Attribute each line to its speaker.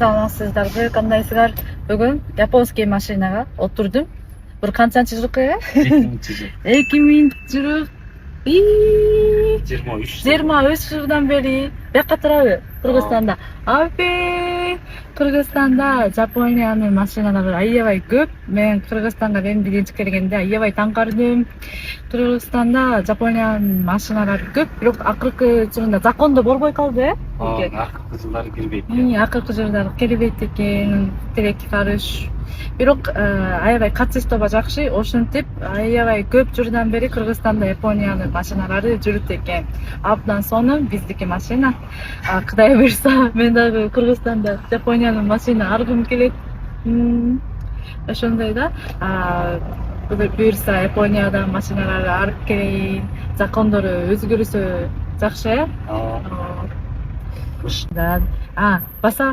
Speaker 1: саламатсыздарбы, кандайсыздар? Бүгүн японский машинага отурдум. Бир канчанчы жылкы?
Speaker 2: 2000 жыл.
Speaker 1: 2000 жылы.
Speaker 2: 23
Speaker 1: 23 жылдан бери бияка турабы? Кыргызстанда. Абе, Кыргызстанда Жапониянын машиналары аябай көп. Мен Кыргызстанга эми биринчи келгенде аябай таң калдым. Кыргызстанда Жапониянын машиналары көп, бирок акыркы жылында закондо болбой калды,
Speaker 2: акыркы жылдары кирбейт.
Speaker 1: акыркы жылдары келбейт экен, тилек карыш. Бирок аябай качествого жакшы, ошентип аябай көп жылдан бери Кыргызстанда Япониянын машиналары жүрүт экен. Абдан сонун биздики машина. Кудай буйрса, мен дагы Кыргызстанда Япониянын машина алгым келет. Ошондой да. Буйрса Япониядан машиналарды алып келейин. Закондору өзгөрсө жакшы, э? Да. Баса